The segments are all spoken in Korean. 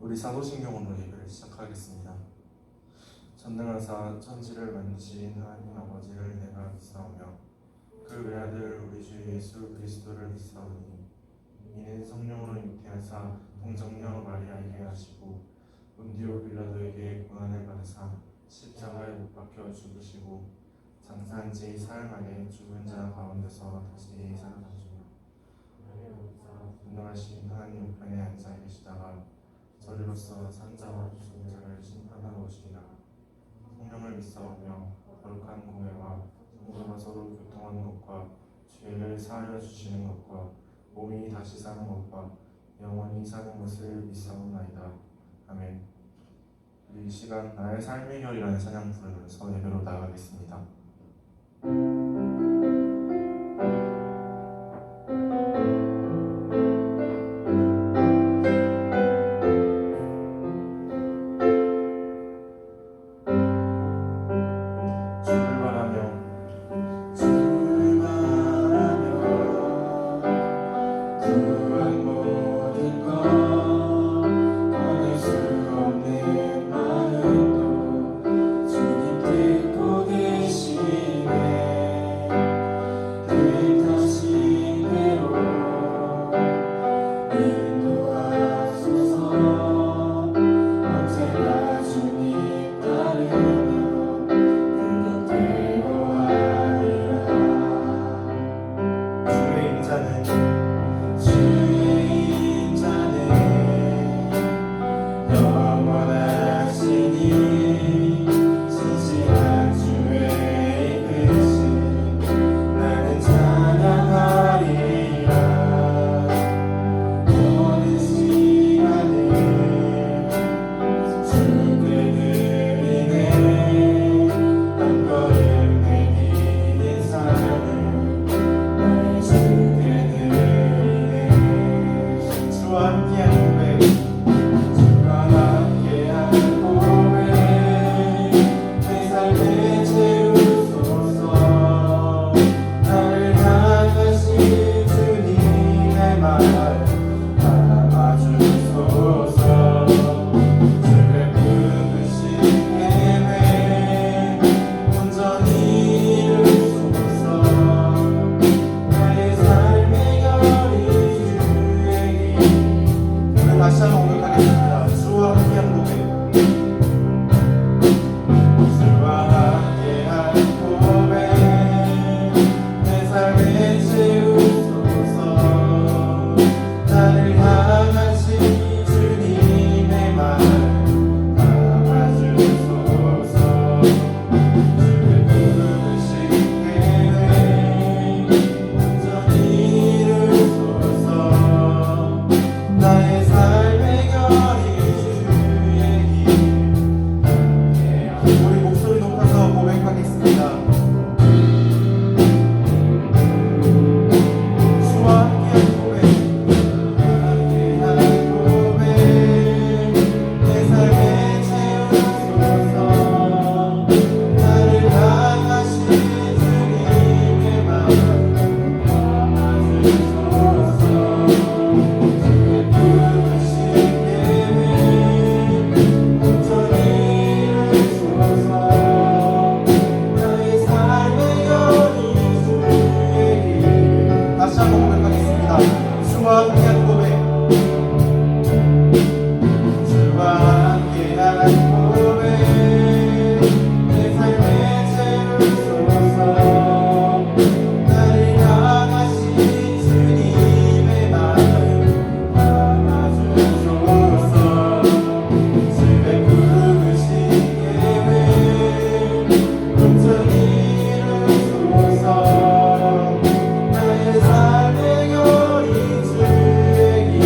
우리 사도신경으로 예배를 시작하겠습니다. 전능하사 천지를 만드신 하나님 아버지를 내가 믿사오며 그 외아들 우리 주 예수 그리스도를 믿사오니 이는 성령으로 잉태하사 동정녀 마리아에게 하시고 본디오 빌라도에게 고난을 받으사 십자가에 못 박혀 죽으시고 장사한 지 사흘 만에 죽은 자 가운데서 다시 살아나시며 전능하신 하나님 우편에 앉아 계시다가 저리로서 산자와 죽은 자를 심판하러 오시리라. 성령을 믿사오며 거룩한 공회와 성도가 서로 교통하는 것과 죄를 사하여 주시는 것과 몸이 다시 사는 것과 영원히 사는 것을 믿사옵나이다. 아멘. 이 시간 나의 삶의 결이라는 찬양 부르면서 예배로 나아가겠습니다. 삶의 결이 주에게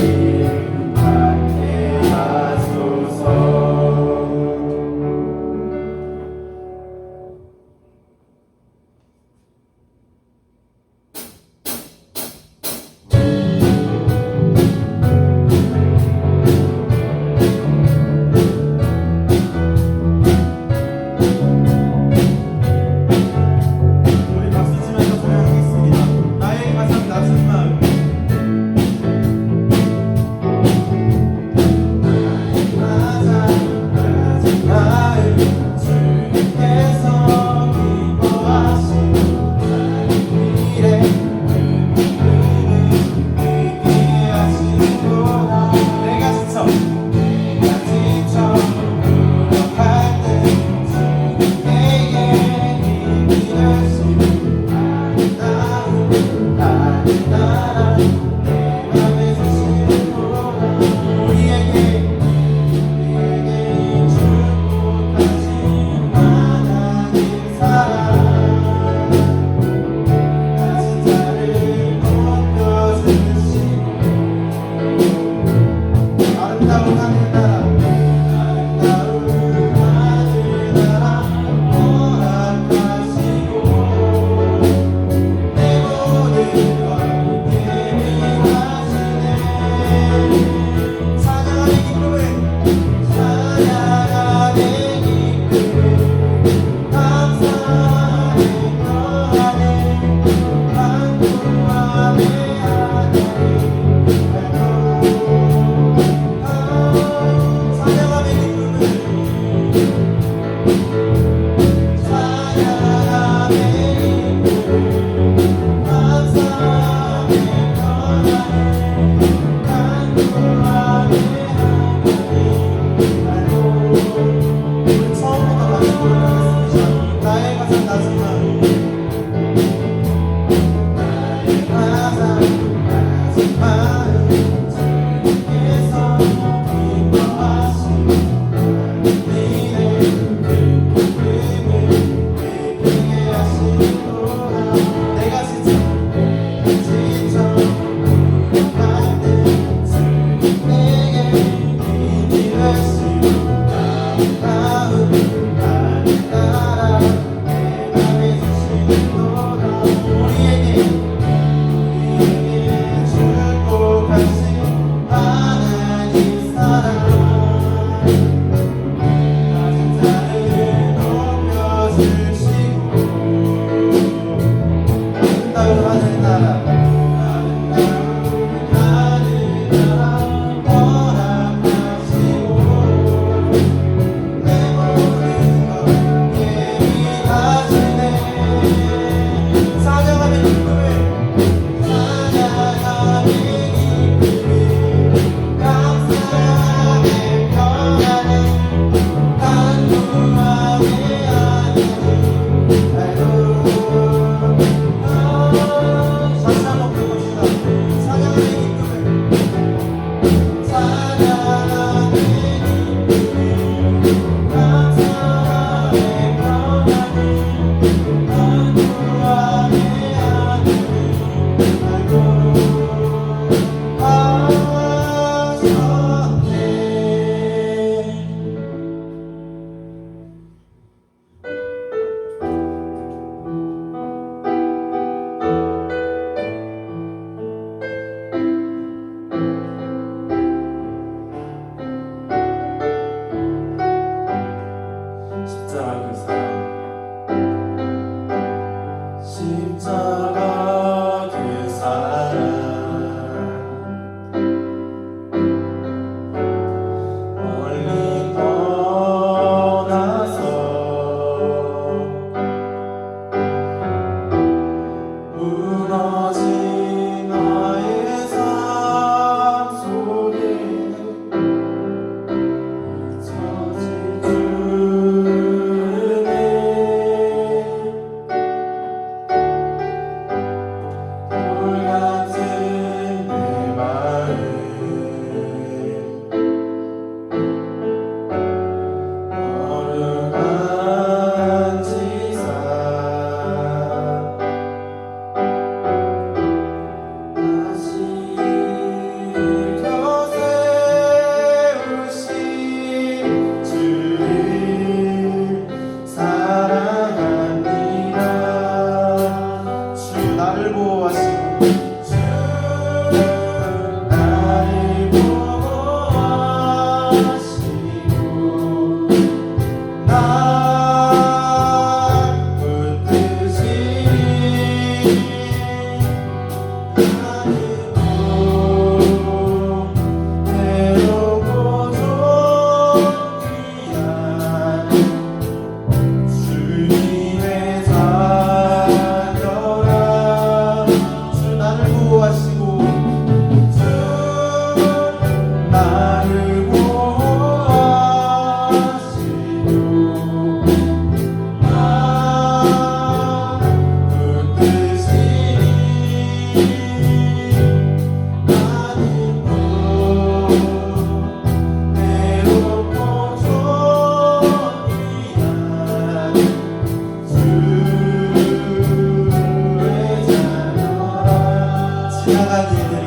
지나간 일들을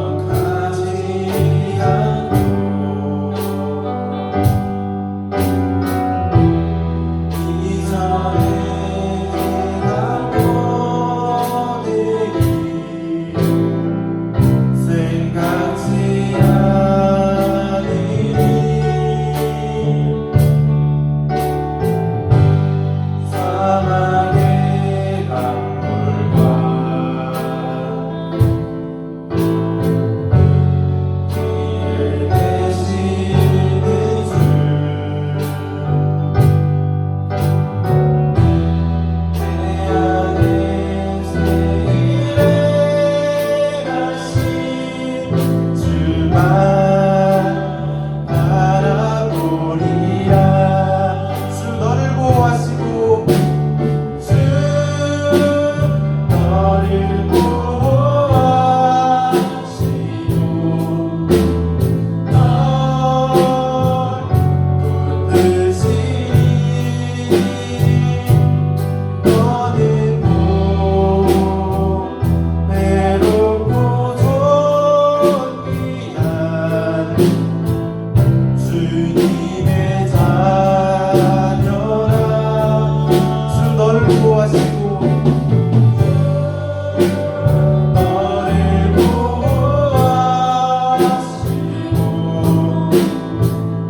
기억하지 않고 이전에 내가 보내기 생각지 않으니 사막의 강물과 길 대시는 줄 태양의 세일에 가신 주만 바라보리라. 주 너를 보호하시고 주 너를 보호하시고 널 붙드시니 너는 외롭고 존귀한 주님의 자녀라. 주 너를 보호하시고 너를 보호하시고 널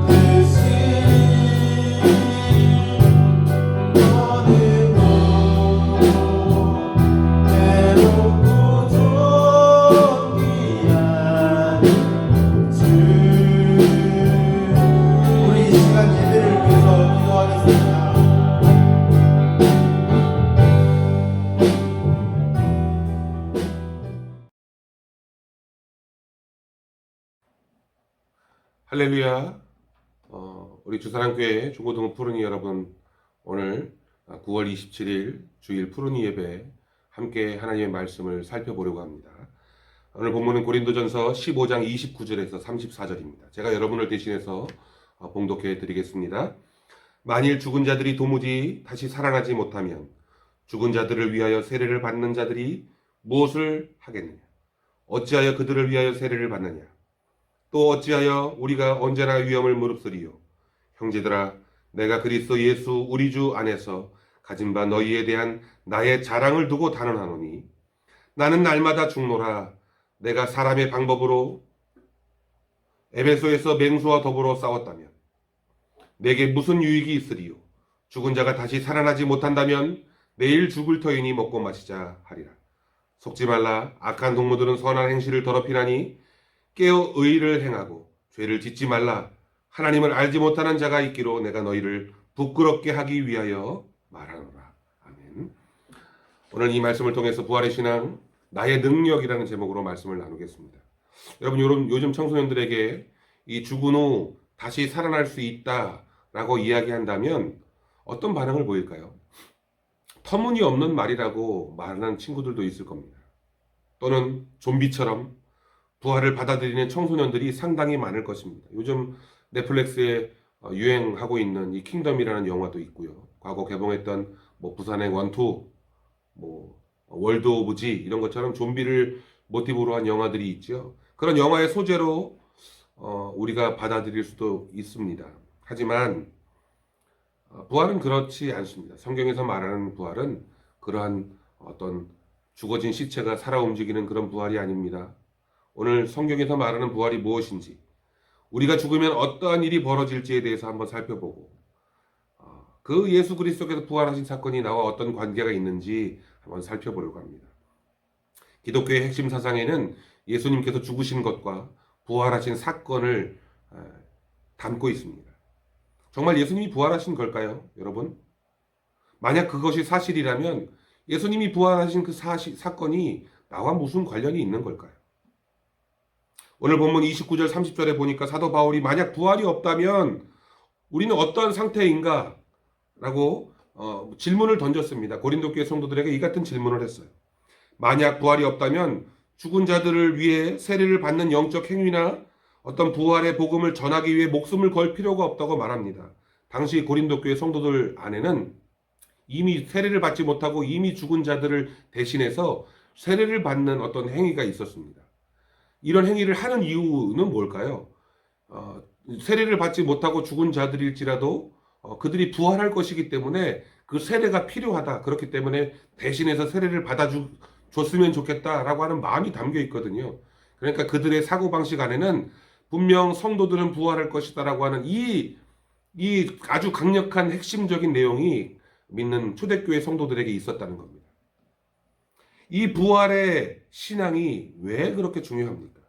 붙드시니 너는 외롭고 존귀한 주. 우리 이 시간 예배를 위해서 기도하겠습니다. 할렐루야. 우리 주사랑교회 중고등부 푸르니 여러분, 오늘 9월 27일 주일 푸르니 예배 함께 하나님의 말씀을 살펴보려고 합니다. 오늘 본문은 고린도전서 15장 29절에서 34절입니다. 제가 여러분을 대신해서 봉독해 드리겠습니다. 만일 죽은 자들이 도무지 다시 살아나지 못하면 죽은 자들을 위하여 세례를 받는 자들이 무엇을 하겠느냐? 어찌하여 그들을 위하여 세례를 받느냐? 또 어찌하여 우리가 언제나 위험을 무릅쓰리요? 형제들아, 내가 그리스도 예수 우리 주 안에서 가진 바 너희에 대한 나의 자랑을 두고 단언하노니 나는 날마다 죽노라. 내가 사람의 방법으로 에베소에서 맹수와 더불어 싸웠다면 내게 무슨 유익이 있으리요? 죽은 자가 다시 살아나지 못한다면 내일 죽을 터이니 먹고 마시자 하리라. 속지 말라. 악한 동무들은 선한 행실을 더럽히나니 깨어 의를 행하고 죄를 짓지 말라. 하나님을 알지 못하는 자가 있기로 내가 너희를 부끄럽게 하기 위하여 말하노라. 아멘. 오늘 이 말씀을 통해서 부활의 신앙, 나의 능력이라는 제목으로 말씀을 나누겠습니다. 여러분, 요즘 청소년들에게 이 죽은 후 다시 살아날 수 있다라고 이야기한다면 어떤 반응을 보일까요? 터무니없는 말이라고 말하는 친구들도 있을 겁니다. 또는 좀비처럼 부활을 받아들이는 청소년들이 상당히 많을 것입니다. 요즘 넷플릭스에 유행하고 있는 이 킹덤이라는 영화도 있고요. 과거 개봉했던 부산행 1, 2, 월드 오브 지 이런 것처럼 좀비를 모티브로 한 영화들이 있죠. 그런 영화의 소재로 우리가 받아들일 수도 있습니다. 하지만 부활은 그렇지 않습니다. 성경에서 말하는 부활은 그러한 어떤 죽어진 시체가 살아 움직이는 그런 부활이 아닙니다. 오늘 성경에서 말하는 부활이 무엇인지, 우리가 죽으면 어떠한 일이 벌어질지에 대해서 한번 살펴보고 그 예수 그리스도께서 부활하신 사건이 나와 어떤 관계가 있는지 한번 살펴보려고 합니다. 기독교의 핵심 사상에는 예수님께서 죽으신 것과 부활하신 사건을 담고 있습니다. 정말 예수님이 부활하신 걸까요, 여러분? 만약 그것이 사실이라면 예수님이 부활하신 그 사건이 나와 무슨 관련이 있는 걸까요? 오늘 본문 29절 30절에 보니까 사도 바울이 만약 부활이 없다면 우리는 어떠한 상태인가? 라고 질문을 던졌습니다. 고린도 교회 성도들에게 이 같은 질문을 했어요. 만약 부활이 없다면 죽은 자들을 위해 세례를 받는 영적 행위나 어떤 부활의 복음을 전하기 위해 목숨을 걸 필요가 없다고 말합니다. 당시 고린도 교회 성도들 안에는 이미 세례를 받지 못하고 이미 죽은 자들을 대신해서 세례를 받는 어떤 행위가 있었습니다. 이런 행위를 하는 이유는 뭘까요? 세례를 받지 못하고 죽은 자들일지라도 그들이 부활할 것이기 때문에 그 세례가 필요하다. 그렇기 때문에 대신해서 세례를 받아줬으면 좋겠다라고 하는 마음이 담겨 있거든요. 그러니까 그들의 사고방식 안에는 분명 성도들은 부활할 것이다라고 하는 이 아주 강력한 핵심적인 내용이 믿는 초대교회 성도들에게 있었다는 겁니다. 이 부활의 신앙이 왜 그렇게 중요합니까?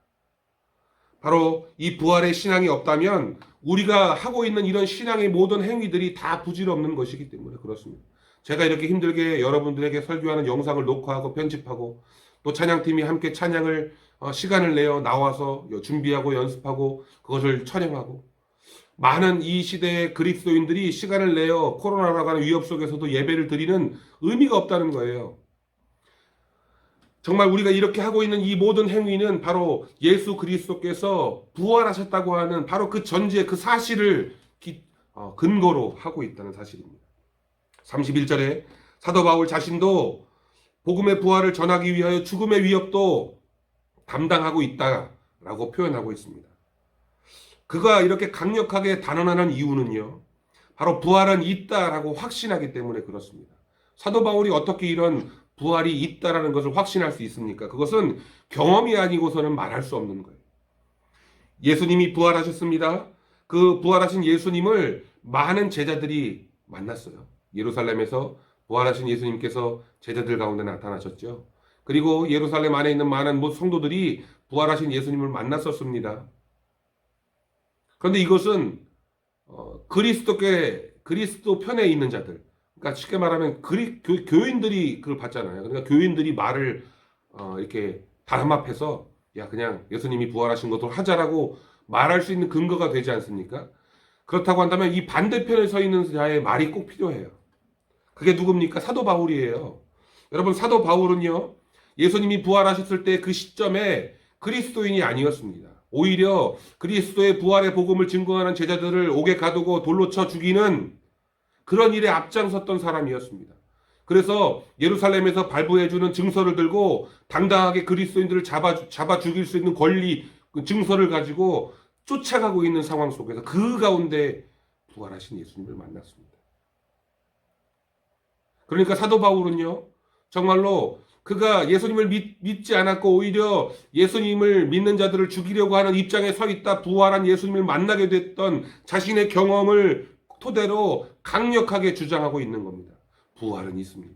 바로 이 부활의 신앙이 없다면 우리가 하고 있는 이런 신앙의 모든 행위들이 다 부질없는 것이기 때문에 그렇습니다. 제가 이렇게 힘들게 여러분들에게 설교하는 영상을 녹화하고 편집하고 또 찬양팀이 함께 찬양을 시간을 내어 나와서 준비하고 연습하고 그것을 촬영하고 많은 이 시대의 그리스도인들이 시간을 내어 코로나라고 하는 위협 속에서도 예배를 드리는 의미가 없다는 거예요. 정말 우리가 이렇게 하고 있는 이 모든 행위는 바로 예수 그리스도께서 부활하셨다고 하는 바로 그 전제, 그 사실을 근거로 하고 있다는 사실입니다. 31절에 사도 바울 자신도 복음의 부활을 전하기 위하여 죽음의 위협도 담당하고 있다라고 표현하고 있습니다. 그가 이렇게 강력하게 단언하는 이유는요, 바로 부활은 있다라고 확신하기 때문에 그렇습니다. 사도 바울이 어떻게 이런 부활이 있다라는 것을 확신할 수 있습니까? 그것은 경험이 아니고서는 말할 수 없는 거예요. 예수님이 부활하셨습니다. 그 부활하신 예수님을 많은 제자들이 만났어요. 예루살렘에서 부활하신 예수님께서 제자들 가운데 나타나셨죠. 그리고 예루살렘 안에 있는 많은 성도들이 부활하신 예수님을 만났었습니다. 그런데 이것은 그리스도 편에 있는 자들, 그러니까 쉽게 말하면 교인들이 그걸 봤잖아요. 그러니까 교인들이 말을 이렇게 담합해서 야 그냥 예수님이 부활하신 것도 하자라고 말할 수 있는 근거가 되지 않습니까? 그렇다고 한다면 이 반대편에 서 있는 자의 말이 꼭 필요해요. 그게 누굽니까? 사도 바울이에요. 여러분 사도 바울은요, 예수님이 부활하셨을 때 그 시점에 그리스도인이 아니었습니다. 오히려 그리스도의 부활의 복음을 증거하는 제자들을 옥에 가두고 돌로 쳐 죽이는 그런 일에 앞장섰던 사람이었습니다. 그래서 예루살렘에서 발부해주는 증서를 들고 당당하게 그리스도인들을 잡아 죽일 수 있는 권리, 그 증서를 가지고 쫓아가고 있는 상황 속에서 그 가운데 부활하신 예수님을 만났습니다. 그러니까 사도 바울은요, 정말로 그가 예수님을 믿지 않았고 오히려 예수님을 믿는 자들을 죽이려고 하는 입장에 서 있다 부활한 예수님을 만나게 됐던 자신의 경험을 토대로 강력하게 주장하고 있는 겁니다. 부활은 있습니다.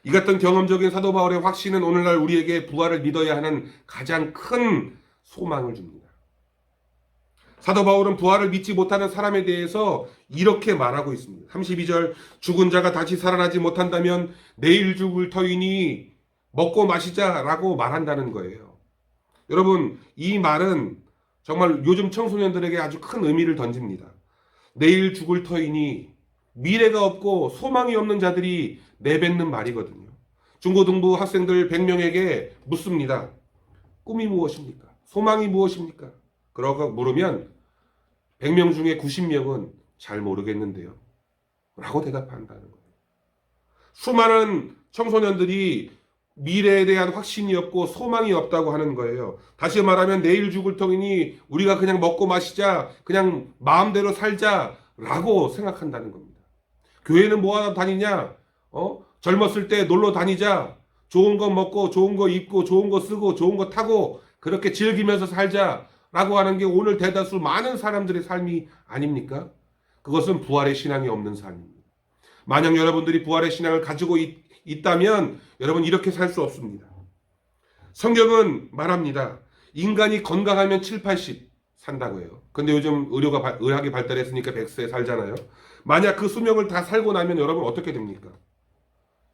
이 같은 경험적인 사도 바울의 확신은 오늘날 우리에게 부활을 믿어야 하는 가장 큰 소망을 줍니다. 사도 바울은 부활을 믿지 못하는 사람에 대해서 이렇게 말하고 있습니다. 32절, 죽은 자가 다시 살아나지 못한다면 내일 죽을 터이니 먹고 마시자라고 말한다는 거예요. 여러분, 이 말은 정말 요즘 청소년들에게 아주 큰 의미를 던집니다. 내일 죽을 터이니 미래가 없고 소망이 없는 자들이 내뱉는 말이거든요. 중고등부 학생들 100명에게 묻습니다. 꿈이 무엇입니까? 소망이 무엇입니까? 그러고 물으면 100명 중에 90명은 잘 모르겠는데요. 라고 대답한다는 거예요. 수많은 청소년들이 미래에 대한 확신이 없고 소망이 없다고 하는 거예요. 다시 말하면 내일 죽을 터이니 우리가 그냥 먹고 마시자, 그냥 마음대로 살자라고 생각한다는 겁니다. 교회는 뭐하러 다니냐? 젊었을 때 놀러 다니자, 좋은 거 먹고 좋은 거 입고 좋은 거 쓰고 좋은 거 타고 그렇게 즐기면서 살자라고 하는 게 오늘 대다수 많은 사람들의 삶이 아닙니까? 그것은 부활의 신앙이 없는 삶입니다. 만약 여러분들이 부활의 신앙을 가지고 있다면 여러분 이렇게 살 수 없습니다. 성경은 말합니다. 인간이 건강하면 7, 80 산다고 해요. 근데 요즘 의학이 발달했으니까 100세 살잖아요. 만약 그 수명을 다 살고 나면 여러분 어떻게 됩니까?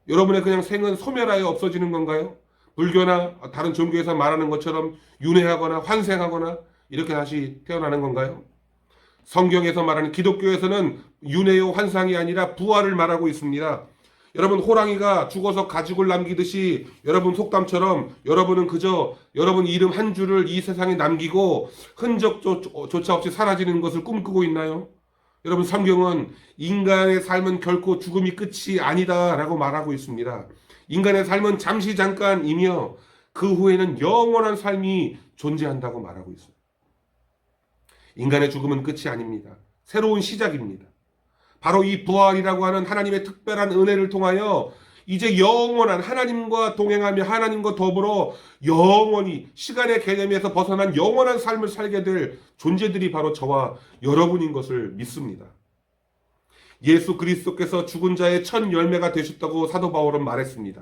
여러분의 그냥 생은 소멸하여 없어지는 건가요? 불교나 다른 종교에서 말하는 것처럼 윤회하거나 환생하거나 이렇게 다시 태어나는 건가요? 성경에서 말하는 기독교에서는 윤회요 환상이 아니라 부활을 말하고 있습니다. 여러분 호랑이가 죽어서 가죽을 남기듯이 여러분 속담처럼 여러분은 그저 여러분 이름 한 줄을 이 세상에 남기고 흔적조차 없이 사라지는 것을 꿈꾸고 있나요? 여러분 성경은 인간의 삶은 결코 죽음이 끝이 아니다라고 말하고 있습니다. 인간의 삶은 잠시 잠깐이며 그 후에는 영원한 삶이 존재한다고 말하고 있어요. 인간의 죽음은 끝이 아닙니다. 새로운 시작입니다. 바로 이 부활이라고 하는 하나님의 특별한 은혜를 통하여 이제 영원한 하나님과 동행하며 하나님과 더불어 영원히 시간의 개념에서 벗어난 영원한 삶을 살게 될 존재들이 바로 저와 여러분인 것을 믿습니다. 예수 그리스도께서 죽은 자의 첫 열매가 되셨다고 사도 바울은 말했습니다.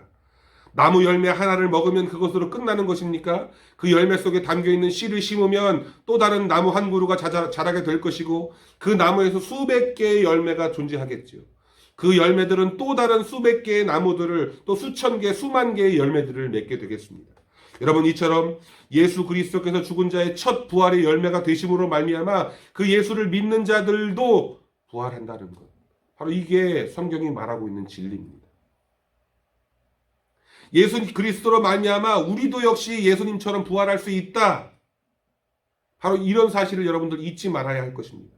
나무 열매 하나를 먹으면 그것으로 끝나는 것입니까? 그 열매 속에 담겨있는 씨를 심으면 또 다른 나무 한 그루가 자라게 될 것이고 그 나무에서 수백 개의 열매가 존재하겠지요. 그 열매들은 또 다른 수백 개의 나무들을 또 수천 개, 수만 개의 열매들을 맺게 되겠습니다. 여러분 이처럼 예수 그리스도께서 죽은 자의 첫 부활의 열매가 되심으로 말미암아 그 예수를 믿는 자들도 부활한다는 것. 바로 이게 성경이 말하고 있는 진리입니다. 예수 그리스도로 말미암아 우리도 역시 예수님처럼 부활할 수 있다. 바로 이런 사실을 여러분들 잊지 말아야 할 것입니다.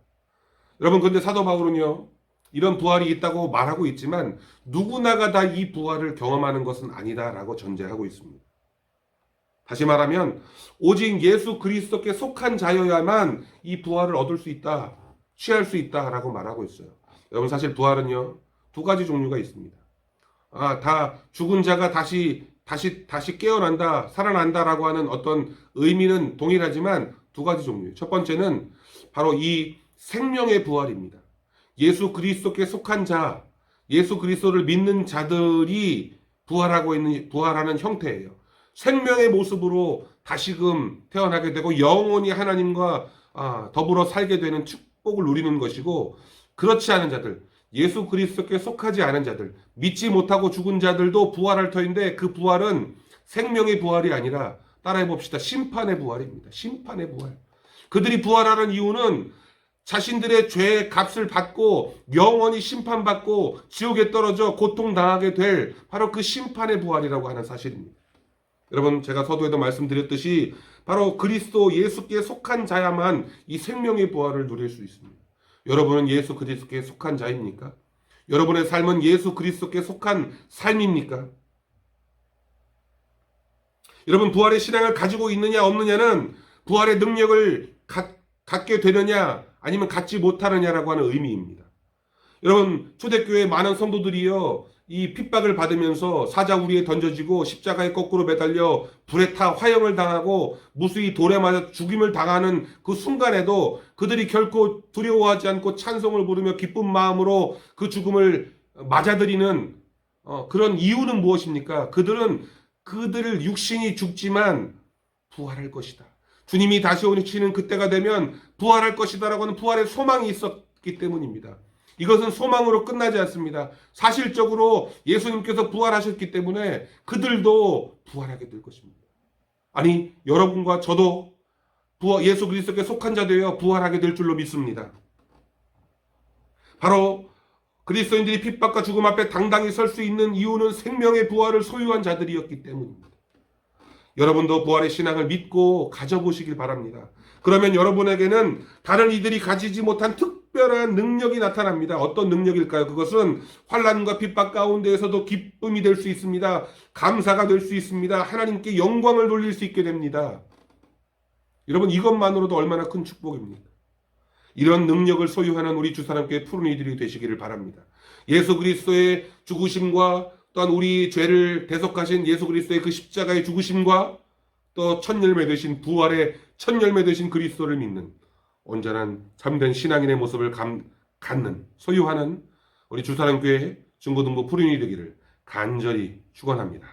여러분 근데 사도 바울은요. 이런 부활이 있다고 말하고 있지만 누구나가 다 이 부활을 경험하는 것은 아니다라고 전제하고 있습니다. 다시 말하면 오직 예수 그리스도께 속한 자여야만 이 부활을 얻을 수 있다. 취할 수 있다라고 말하고 있어요. 여러분 사실 부활은요. 두 가지 종류가 있습니다. 다 죽은 자가 다시 깨어난다, 살아난다라고 하는 어떤 의미는 동일하지만 두 가지 종류예요. 첫 번째는 바로 이 생명의 부활입니다. 예수 그리스도께 속한 자, 예수 그리스도를 믿는 자들이 부활하는 형태예요. 생명의 모습으로 다시금 태어나게 되고 영원히 하나님과 더불어 살게 되는 축복을 누리는 것이고 그렇지 않은 자들, 예수 그리스도께 속하지 않은 자들, 믿지 못하고 죽은 자들도 부활할 터인데 그 부활은 생명의 부활이 아니라 따라해봅시다. 심판의 부활입니다. 심판의 부활. 그들이 부활하는 이유는 자신들의 죄의 값을 받고 영원히 심판받고 지옥에 떨어져 고통당하게 될 바로 그 심판의 부활이라고 하는 사실입니다. 여러분 제가 서두에도 말씀드렸듯이 바로 그리스도 예수께 속한 자야만 이 생명의 부활을 누릴 수 있습니다. 여러분은 예수 그리스도께 속한 자입니까? 여러분의 삶은 예수 그리스도께 속한 삶입니까? 여러분 부활의 신앙을 가지고 있느냐 없느냐는 부활의 능력을 갖게 되느냐 아니면 갖지 못하느냐라고 하는 의미입니다. 여러분 초대교회 많은 성도들이요 이 핍박을 받으면서 사자우리에 던져지고 십자가에 거꾸로 매달려 불에 타 화형을 당하고 무수히 돌에 맞아 죽임을 당하는 그 순간에도 그들이 결코 두려워하지 않고 찬송을 부르며 기쁜 마음으로 그 죽음을 맞아들이는 그런 이유는 무엇입니까? 그들을 육신이 죽지만 부활할 것이다. 주님이 다시 오시는 그때가 되면 부활할 것이다라고 하는 부활의 소망이 있었기 때문입니다. 이것은 소망으로 끝나지 않습니다. 사실적으로 예수님께서 부활하셨기 때문에 그들도 부활하게 될 것입니다. 아니 여러분과 저도 예수 그리스도께 속한 자 되어 부활하게 될 줄로 믿습니다. 바로 그리스도인들이 핍박과 죽음 앞에 당당히 설 수 있는 이유는 생명의 부활을 소유한 자들이었기 때문입니다. 여러분도 부활의 신앙을 믿고 가져보시길 바랍니다. 그러면 여러분에게는 다른 이들이 가지지 못한 특별한 능력이 나타납니다. 어떤 능력일까요? 그것은 환난과 핍박 가운데에서도 기쁨이 될 수 있습니다. 감사가 될 수 있습니다. 하나님께 영광을 돌릴 수 있게 됩니다. 여러분 이것만으로도 얼마나 큰 축복입니까? 이런 능력을 소유하는 우리 주사람교회 푸른 이들이 되시기를 바랍니다. 예수 그리스도의 죽으심과 또한 우리 죄를 대속하신 예수 그리스도의 그 십자가의 죽으심과 또 첫 열매 되신 부활의 첫 열매 되신 그리스도를 믿는 온전한 참된 신앙인의 모습을 갖는 소유하는 우리 주사람교회 중고등부 푸른이 되기를 간절히 축원합니다.